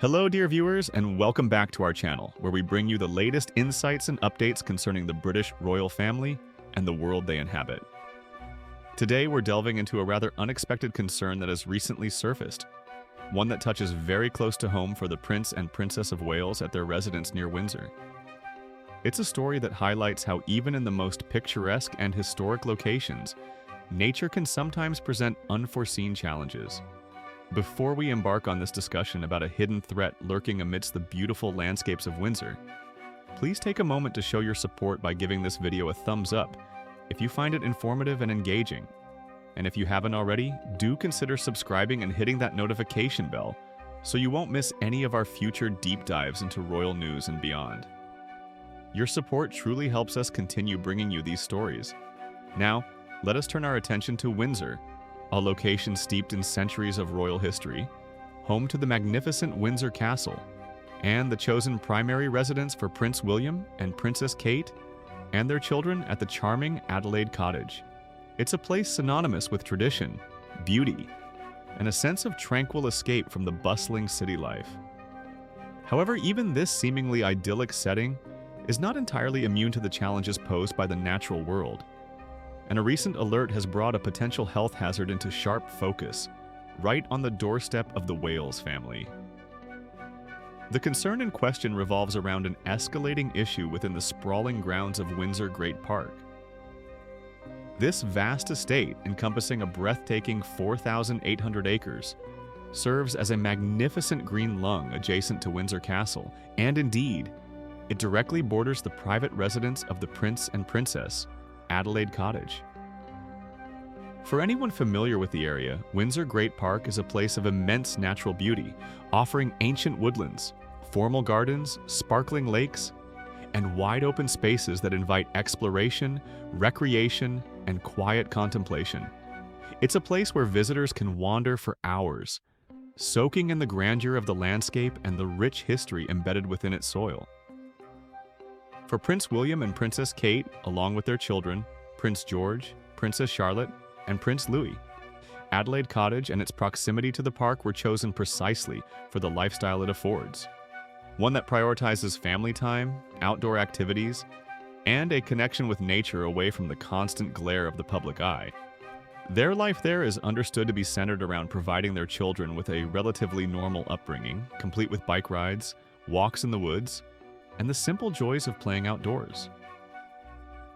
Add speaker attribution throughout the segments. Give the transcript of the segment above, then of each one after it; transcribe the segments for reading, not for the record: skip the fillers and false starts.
Speaker 1: Hello, dear viewers, and welcome back to our channel, where we bring you the latest insights and updates concerning the British royal family and the world they inhabit. Today, we're delving into a rather unexpected concern that has recently surfaced, one that touches very close to home for the Prince and Princess of Wales at their residence near Windsor. It's a story that highlights how even in the most picturesque and historic locations, nature can sometimes present unforeseen challenges. Before we embark on this discussion about a hidden threat lurking amidst the beautiful landscapes of Windsor, please take a moment to show your support by giving this video a thumbs up if you find it informative and engaging. And if you haven't already, do consider subscribing and hitting that notification bell so you won't miss any of our future deep dives into royal news and beyond. Your support truly helps us continue bringing you these stories. Now, let us turn our attention to Windsor, a location steeped in centuries of royal history, home to the magnificent Windsor Castle, and the chosen primary residence for Prince William and Princess Kate and their children at the charming Adelaide Cottage. It's a place synonymous with tradition, beauty, and a sense of tranquil escape from the bustling city life. However, even this seemingly idyllic setting is not entirely immune to the challenges posed by the natural world, and a recent alert has brought a potential health hazard into sharp focus, right on the doorstep of the Wales family. The concern in question revolves around an escalating issue within the sprawling grounds of Windsor Great Park. This vast estate, encompassing a breathtaking 4,800 acres, serves as a magnificent green lung adjacent to Windsor Castle, and indeed, it directly borders the private residence of the Prince and Princess, Adelaide Cottage. For anyone familiar with the area, Windsor Great Park is a place of immense natural beauty, offering ancient woodlands, formal gardens, sparkling lakes, and wide open spaces that invite exploration, recreation, and quiet contemplation. It's a place where visitors can wander for hours, soaking in the grandeur of the landscape and the rich history embedded within its soil. For Prince William and Princess Kate, along with their children, Prince George, Princess Charlotte, and Prince Louis, Adelaide Cottage and its proximity to the park were chosen precisely for the lifestyle it affords, one that prioritizes family time, outdoor activities, and a connection with nature away from the constant glare of the public eye. Their life there is understood to be centered around providing their children with a relatively normal upbringing, complete with bike rides, walks in the woods, and the simple joys of playing outdoors.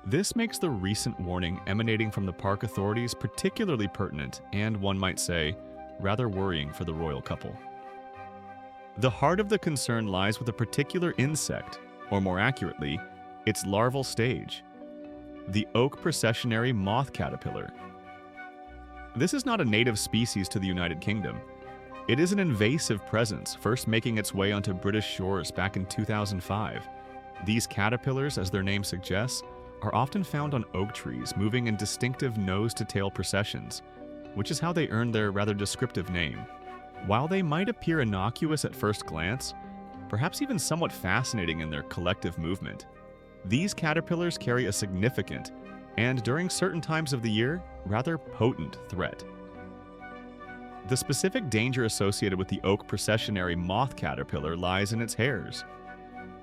Speaker 1: This makes the recent warning emanating from the park authorities particularly pertinent and, one might say, rather worrying for the royal couple. The heart of the concern lies with a particular insect, or more accurately, its larval stage, the oak processionary moth caterpillar. This is not a native species to the United Kingdom. It is an invasive presence, first making its way onto British shores back in 2005. These caterpillars, as their name suggests, are often found on oak trees, moving in distinctive nose-to-tail processions, which is how they earned their rather descriptive name. While they might appear innocuous at first glance, perhaps even somewhat fascinating in their collective movement, these caterpillars carry a significant, and during certain times of the year, rather potent threat. The specific danger associated with the oak processionary moth caterpillar lies in its hairs.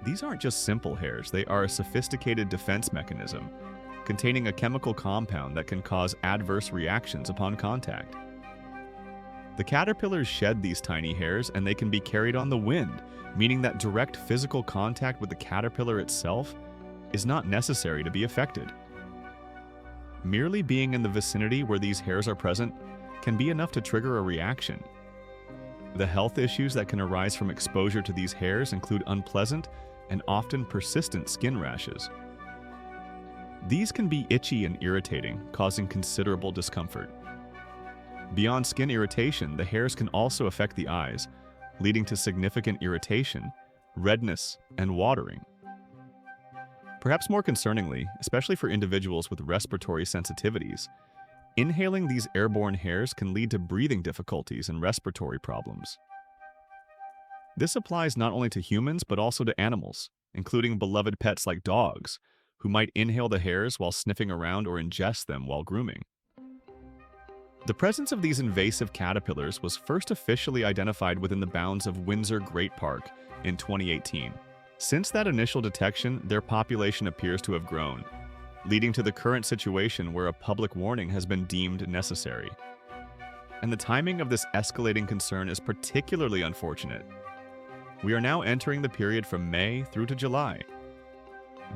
Speaker 1: These aren't just simple hairs, they are a sophisticated defense mechanism, containing a chemical compound that can cause adverse reactions upon contact. The caterpillars shed these tiny hairs and they can be carried on the wind, meaning that direct physical contact with the caterpillar itself is not necessary to be affected. Merely being in the vicinity where these hairs are present can be enough to trigger a reaction. The health issues that can arise from exposure to these hairs include unpleasant and often persistent skin rashes. These can be itchy and irritating, causing considerable discomfort. Beyond skin irritation, the hairs can also affect the eyes, leading to significant irritation, redness, and watering. Perhaps more concerningly, especially for individuals with respiratory sensitivities, inhaling these airborne hairs can lead to breathing difficulties and respiratory problems. This applies not only to humans but also to animals, including beloved pets like dogs, who might inhale the hairs while sniffing around or ingest them while grooming. The presence of these invasive caterpillars was first officially identified within the bounds of Windsor Great Park in 2018. Since that initial detection, their population appears to have grown, leading to the current situation where a public warning has been deemed necessary. And the timing of this escalating concern is particularly unfortunate. We are now entering the period from May through to July.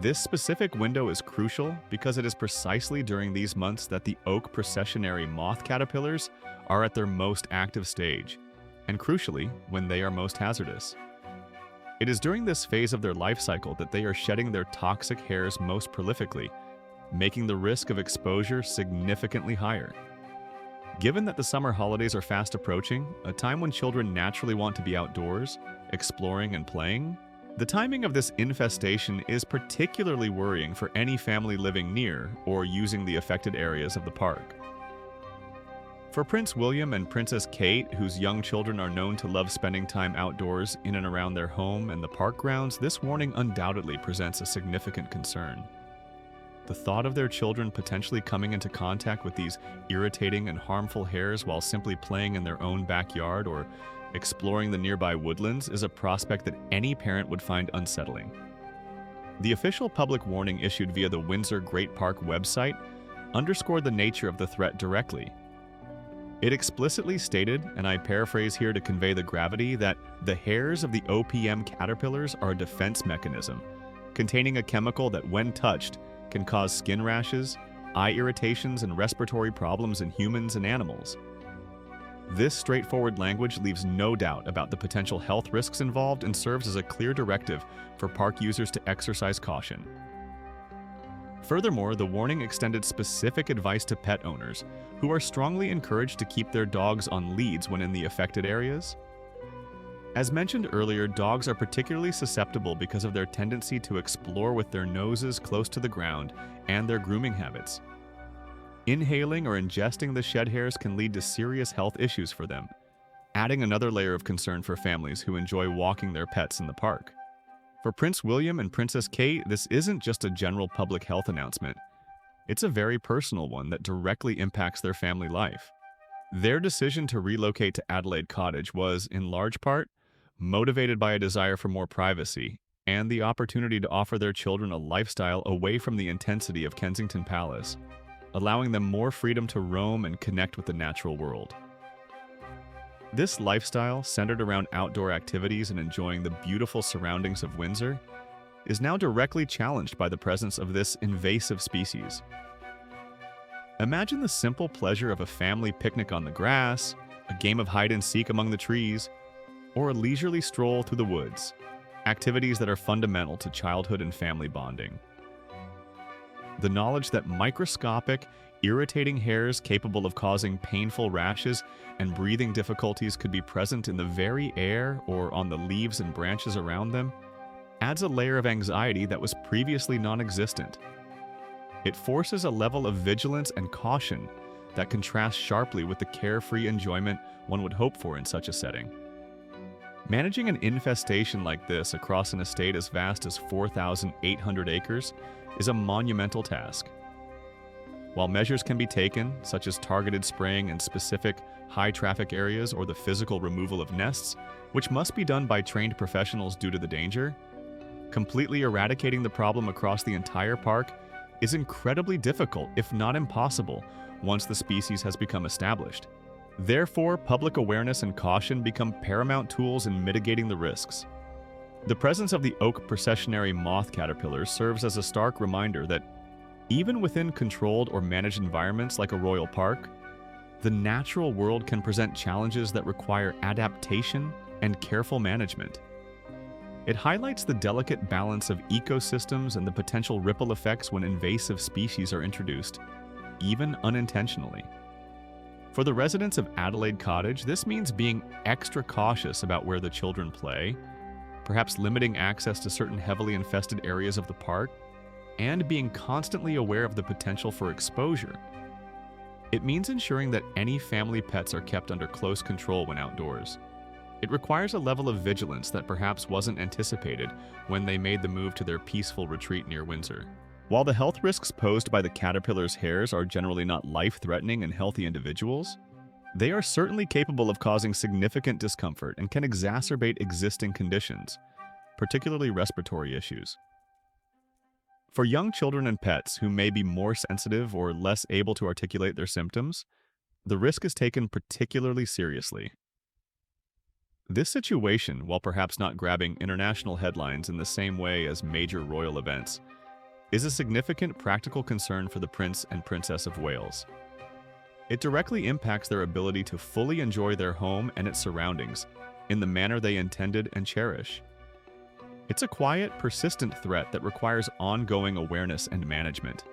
Speaker 1: This specific window is crucial because it is precisely during these months that the oak processionary moth caterpillars are at their most active stage, and crucially, when they are most hazardous. It is during this phase of their life cycle that they are shedding their toxic hairs most prolifically, making the risk of exposure significantly higher. Given that the summer holidays are fast approaching, a time when children naturally want to be outdoors, exploring and playing, the timing of this infestation is particularly worrying for any family living near or using the affected areas of the park. For Prince William and Princess Kate, whose young children are known to love spending time outdoors in and around their home and the park grounds, this warning undoubtedly presents a significant concern. The thought of their children potentially coming into contact with these irritating and harmful hairs while simply playing in their own backyard or exploring the nearby woodlands is a prospect that any parent would find unsettling. The official public warning issued via the Windsor Great Park website underscored the nature of the threat directly. It explicitly stated, and I paraphrase here to convey the gravity, that the hairs of the OPM caterpillars are a defense mechanism, containing a chemical that, when touched, can cause skin rashes, eye irritations, and respiratory problems in humans and animals. This straightforward language leaves no doubt about the potential health risks involved and serves as a clear directive for park users to exercise caution. Furthermore, the warning extended specific advice to pet owners, who are strongly encouraged to keep their dogs on leads when in the affected areas. As mentioned earlier, dogs are particularly susceptible because of their tendency to explore with their noses close to the ground and their grooming habits. Inhaling or ingesting the shed hairs can lead to serious health issues for them, adding another layer of concern for families who enjoy walking their pets in the park. For Prince William and Princess Kate, this isn't just a general public health announcement. It's a very personal one that directly impacts their family life. Their decision to relocate to Adelaide Cottage was, in large part, motivated by a desire for more privacy and the opportunity to offer their children a lifestyle away from the intensity of Kensington Palace, allowing them more freedom to roam and connect with the natural world. This lifestyle, centered around outdoor activities and enjoying the beautiful surroundings of Windsor, is now directly challenged by the presence of this invasive species. Imagine the simple pleasure of a family picnic on the grass, a game of hide-and-seek among the trees, or a leisurely stroll through the woods, activities that are fundamental to childhood and family bonding. The knowledge that microscopic, irritating hairs capable of causing painful rashes and breathing difficulties could be present in the very air or on the leaves and branches around them adds a layer of anxiety that was previously non-existent. It forces a level of vigilance and caution that contrasts sharply with the carefree enjoyment one would hope for in such a setting. Managing an infestation like this across an estate as vast as 4,800 acres is a monumental task. While measures can be taken, such as targeted spraying in specific high-traffic areas or the physical removal of nests, which must be done by trained professionals due to the danger, completely eradicating the problem across the entire park is incredibly difficult, if not impossible, once the species has become established. Therefore, public awareness and caution become paramount tools in mitigating the risks. The presence of the oak processionary moth caterpillars serves as a stark reminder that even within controlled or managed environments like a royal park, the natural world can present challenges that require adaptation and careful management. It highlights the delicate balance of ecosystems and the potential ripple effects when invasive species are introduced, even unintentionally. For the residents of Adelaide Cottage, this means being extra cautious about where the children play, perhaps limiting access to certain heavily infested areas of the park, and being constantly aware of the potential for exposure. It means ensuring that any family pets are kept under close control when outdoors. It requires a level of vigilance that perhaps wasn't anticipated when they made the move to their peaceful retreat near Windsor. While the health risks posed by the caterpillar's hairs are generally not life-threatening in healthy individuals, they are certainly capable of causing significant discomfort and can exacerbate existing conditions, particularly respiratory issues. For young children and pets who may be more sensitive or less able to articulate their symptoms, the risk is taken particularly seriously. This situation, while perhaps not grabbing international headlines in the same way as major royal events, is a significant practical concern for the Prince and Princess of Wales. It directly impacts their ability to fully enjoy their home and its surroundings in the manner they intended and cherish. It's a quiet, persistent threat that requires ongoing awareness and management.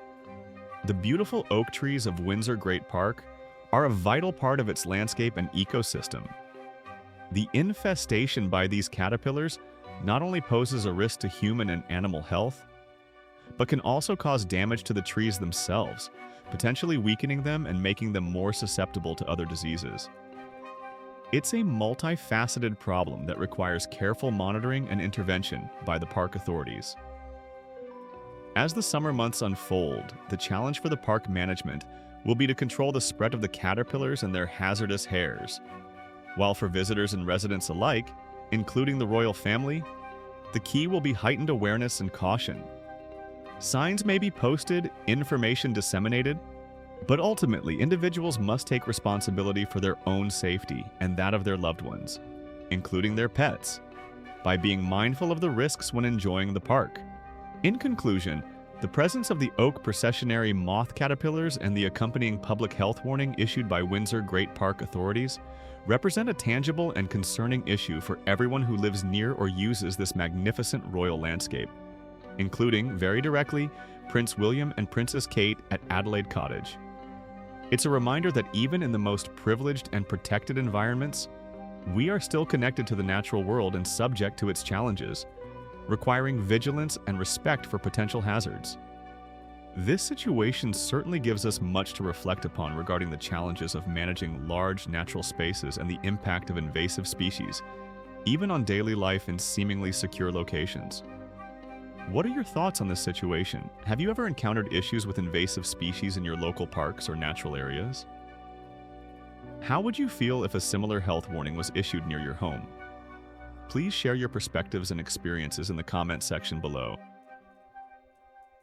Speaker 1: The beautiful oak trees of Windsor Great Park are a vital part of its landscape and ecosystem. The infestation by these caterpillars not only poses a risk to human and animal health, but can also cause damage to the trees themselves, potentially weakening them and making them more susceptible to other diseases. It's a multifaceted problem that requires careful monitoring and intervention by the park authorities. As the summer months unfold, the challenge for the park management will be to control the spread of the caterpillars and their hazardous hairs, while for visitors and residents alike, including the royal family, the key will be heightened awareness and caution. Signs may be posted, information disseminated, but ultimately individuals must take responsibility for their own safety and that of their loved ones, including their pets, by being mindful of the risks when enjoying the park. In conclusion, the presence of the oak processionary moth caterpillars and the accompanying public health warning issued by Windsor Great Park authorities represent a tangible and concerning issue for everyone who lives near or uses this magnificent royal landscape, including, very directly, Prince William and Princess Kate at Adelaide Cottage. It's a reminder that even in the most privileged and protected environments, we are still connected to the natural world and subject to its challenges, requiring vigilance and respect for potential hazards. This situation certainly gives us much to reflect upon regarding the challenges of managing large natural spaces and the impact of invasive species, even on daily life in seemingly secure locations. What are your thoughts on this situation? Have you ever encountered issues with invasive species in your local parks or natural areas? How would you feel if a similar health warning was issued near your home? Please share your perspectives and experiences in the comment section below.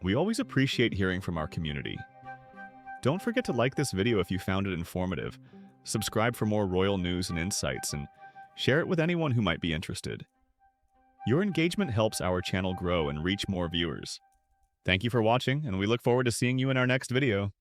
Speaker 1: We always appreciate hearing from our community. Don't forget to like this video if you found it informative, subscribe for more royal news and insights, and share it with anyone who might be interested. Your engagement helps our channel grow and reach more viewers. Thank you for watching, and we look forward to seeing you in our next video.